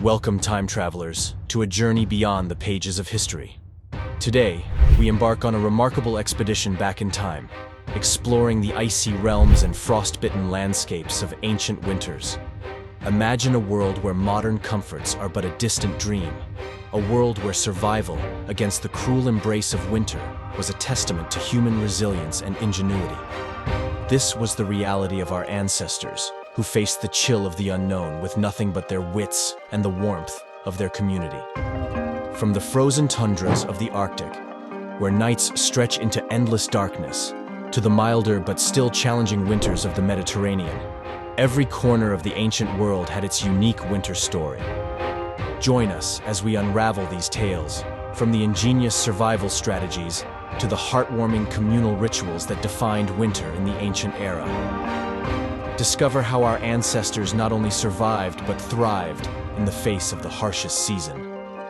Welcome, time travelers, to a journey beyond the pages of history. Today, we embark on a remarkable expedition back in time, exploring the icy realms and frost-bitten landscapes of ancient winters. Imagine a world where modern comforts are but a distant dream, a world where survival against the cruel embrace of winter was a testament to human resilience and ingenuity. This was the reality of our ancestors, who faced the chill of the unknown with nothing but their wits and the warmth of their community. From the frozen tundras of the Arctic, where nights stretch into endless darkness, to the milder but still challenging winters of the Mediterranean, every corner of the ancient world had its unique winter story. Join us as we unravel these tales, from the ingenious survival strategies to the heartwarming communal rituals that defined winter in the ancient era. Discover how our ancestors not only survived but thrived in the face of the harshest season.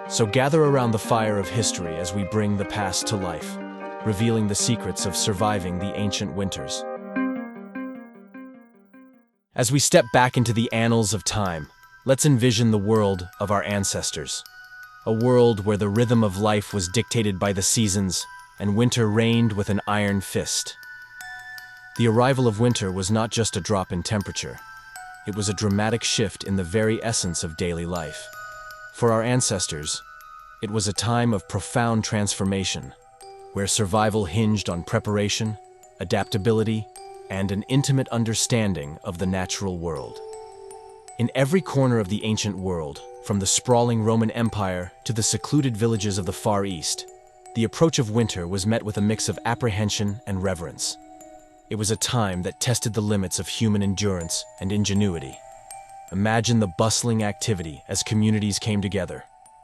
So gather around the fire of history as we bring the past to life, revealing the secrets of surviving the ancient winters. As we step back into the annals of time, let's envision the world of our ancestors. A world where the rhythm of life was dictated by the seasons and winter reigned with an iron fist. The arrival of winter was not just a drop in temperature. It was a dramatic shift in the very essence of daily life. For our ancestors, it was a time of profound transformation, where survival hinged on preparation, adaptability, and an intimate understanding of the natural world. In every corner of the ancient world, from the sprawling Roman Empire to the secluded villages of the Far East, the approach of winter was met with a mix of apprehension and reverence. It was a time that tested the limits of human endurance and ingenuity. Imagine the bustling activity as communities came together,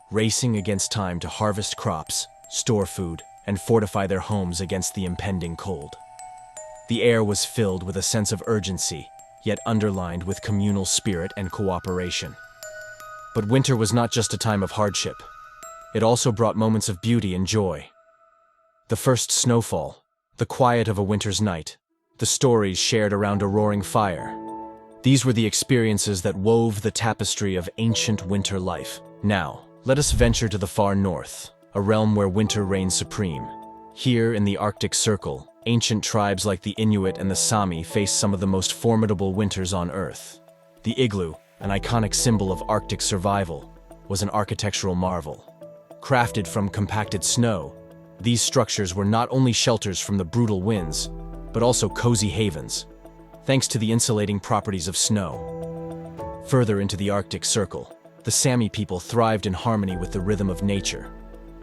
racing against time to harvest crops, store food, and fortify their homes against the impending cold. The air was filled with a sense of urgency, yet underlined with communal spirit and cooperation. But winter was not just a time of hardship. It also brought moments of beauty and joy. The first snowfall, the quiet of a winter's night, the stories shared around a roaring fire. These were the experiences that wove the tapestry of ancient winter life. Now, let us venture to the far north, a realm where winter reigns supreme. Here in the Arctic Circle, ancient tribes like the Inuit and the Sami faced some of the most formidable winters on Earth. The igloo, an iconic symbol of Arctic survival, was an architectural marvel. Crafted from compacted snow, these structures were not only shelters from the brutal winds, but also cozy havens, thanks to the insulating properties of snow. Further into the Arctic Circle, the Sami people thrived in harmony with the rhythm of nature.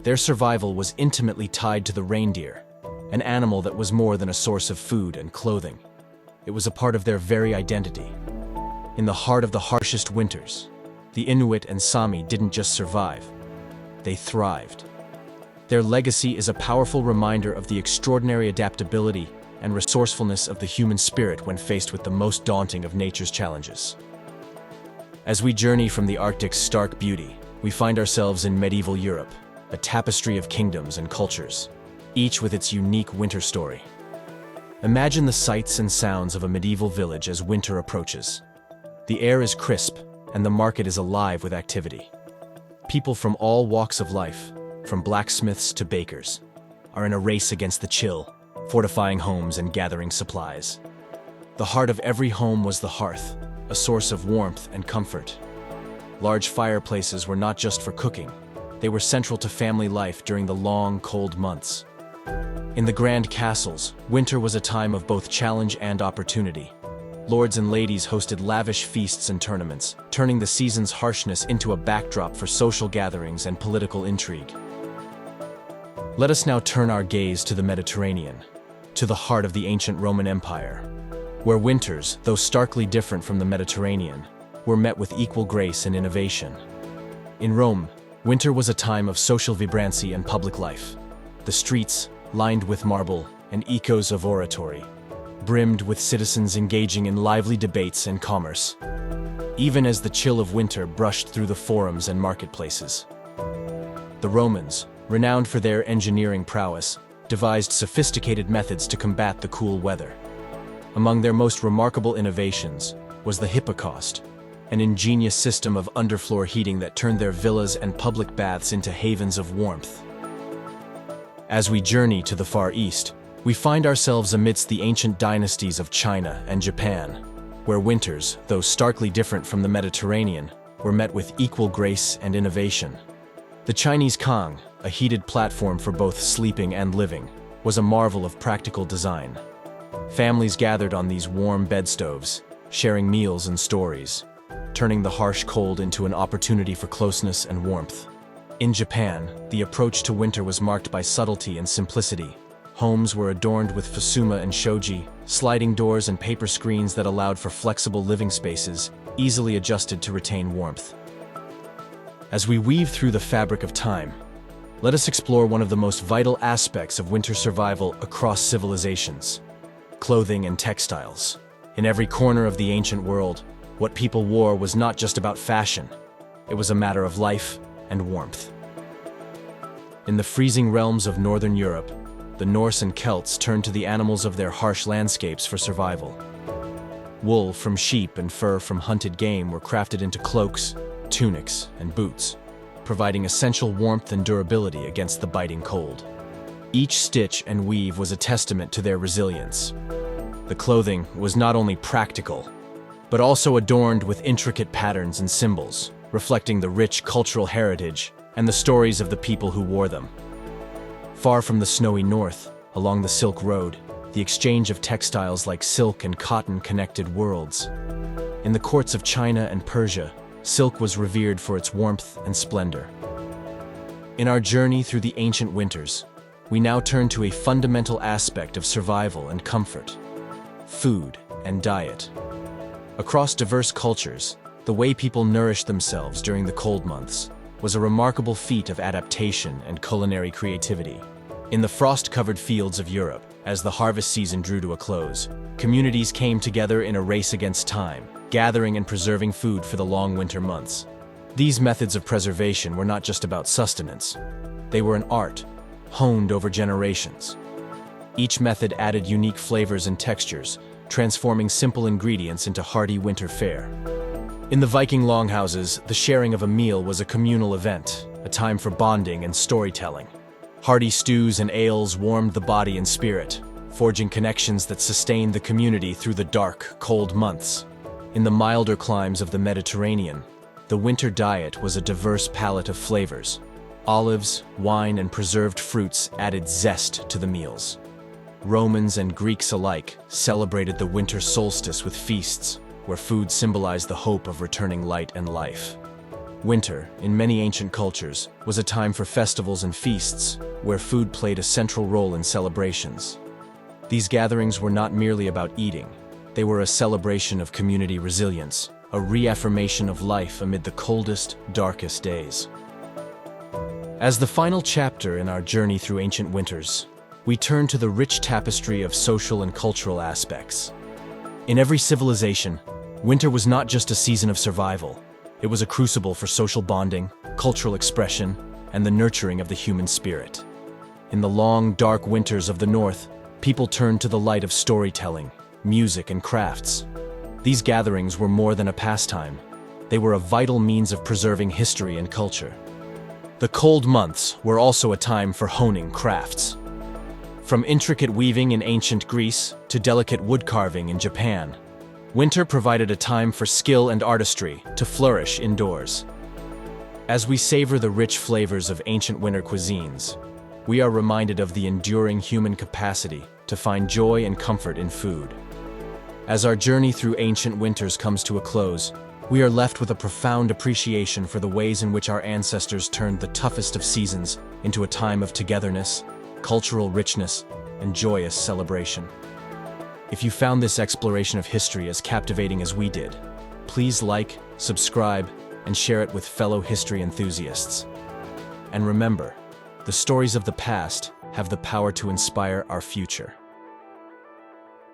Their survival was intimately tied to the reindeer, an animal that was more than a source of food and clothing. It was a part of their very identity. In the heart of the harshest winters, the Inuit and Sami didn't just survive, they thrived. Their legacy is a powerful reminder of the extraordinary adaptability and resourcefulness of the human spirit when faced with the most daunting of nature's challenges. As we journey from the Arctic's stark beauty, we find ourselves in medieval Europe, a tapestry of kingdoms and cultures, each with its unique winter story. Imagine the sights and sounds of a medieval village as winter approaches. The air is crisp, and the market is alive with activity. People from all walks of life, from blacksmiths to bakers, are in a race against the chill, fortifying homes and gathering supplies. The heart of every home was the hearth, a source of warmth and comfort. Large fireplaces were not just for cooking, they were central to family life during the long, cold months. In the grand castles, winter was a time of both challenge and opportunity. Lords and ladies hosted lavish feasts and tournaments, turning the season's harshness into a backdrop for social gatherings and political intrigue. Let us now turn our gaze to the Mediterranean, to the heart of the ancient Roman Empire, where winters, though starkly different from the Mediterranean, were met with equal grace and innovation. In Rome, winter was a time of social vibrancy and public life. The streets, lined with marble and echoes of oratory, brimmed with citizens engaging in lively debates and commerce, even as the chill of winter brushed through the forums and marketplaces. The Romans, renowned for their engineering prowess, devised sophisticated methods to combat the cool weather. Among their most remarkable innovations was the hippocaust, an ingenious system of underfloor heating that turned their villas and public baths into havens of warmth. As we journey to the Far East, we find ourselves amidst the ancient dynasties of China and Japan, where winters, though starkly different from the Mediterranean, were met with equal grace and innovation. The Chinese Kang, a heated platform for both sleeping and living, was a marvel of practical design. Families gathered on these warm bedstoves, sharing meals and stories, turning the harsh cold into an opportunity for closeness and warmth. In Japan, the approach to winter was marked by subtlety and simplicity. Homes were adorned with fusuma and shoji, sliding doors and paper screens that allowed for flexible living spaces, easily adjusted to retain warmth. As we weave through the fabric of time, let us explore one of the most vital aspects of winter survival across civilizations: clothing and textiles. In every corner of the ancient world, what people wore was not just about fashion. It was a matter of life and warmth. In the freezing realms of northern Europe, the Norse and Celts turned to the animals of their harsh landscapes for survival. Wool from sheep and fur from hunted game were crafted into cloaks, tunics, and boots, providing essential warmth and durability against the biting cold. Each stitch and weave was a testament to their resilience. The clothing was not only practical, but also adorned with intricate patterns and symbols, reflecting the rich cultural heritage and the stories of the people who wore them. Far from the snowy north, along the Silk Road, the exchange of textiles like silk and cotton connected worlds. In the courts of China and Persia, silk was revered for its warmth and splendor. In our journey through the ancient winters, we now turn to a fundamental aspect of survival and comfort: food and diet. Across diverse cultures, the way people nourished themselves during the cold months was a remarkable feat of adaptation and culinary creativity. In the frost-covered fields of Europe, as the harvest season drew to a close, communities came together in a race against time, gathering and preserving food for the long winter months. These methods of preservation were not just about sustenance. They were an art, honed over generations. Each method added unique flavors and textures, transforming simple ingredients into hearty winter fare. In the Viking longhouses, the sharing of a meal was a communal event, a time for bonding and storytelling. Hearty stews and ales warmed the body and spirit, forging connections that sustained the community through the dark, cold months. In the milder climes of the Mediterranean, the winter diet was a diverse palette of flavors. Olives, wine, and preserved fruits added zest to the meals. Romans and Greeks alike celebrated the winter solstice with feasts, where food symbolized the hope of returning light and life. Winter, in many ancient cultures, was a time for festivals and feasts, where food played a central role in celebrations. These gatherings were not merely about eating. They were a celebration of community resilience, a reaffirmation of life amid the coldest, darkest days. As the final chapter in our journey through ancient winters, we turn to the rich tapestry of social and cultural aspects. In every civilization, winter was not just a season of survival. It was a crucible for social bonding, cultural expression, and the nurturing of the human spirit. In the long, dark winters of the North, people turned to the light of storytelling, music, and crafts. These gatherings were more than a pastime. They were a vital means of preserving history and culture. The cold months were also a time for honing crafts. From intricate weaving in ancient Greece to delicate wood carving in Japan, winter provided a time for skill and artistry to flourish indoors. As we savor the rich flavors of ancient winter cuisines, we are reminded of the enduring human capacity to find joy and comfort in food. As our journey through ancient winters comes to a close, we are left with a profound appreciation for the ways in which our ancestors turned the toughest of seasons into a time of togetherness, cultural richness, and joyous celebration. If you found this exploration of history as captivating as we did, please like, subscribe, and share it with fellow history enthusiasts. And remember, the stories of the past have the power to inspire our future.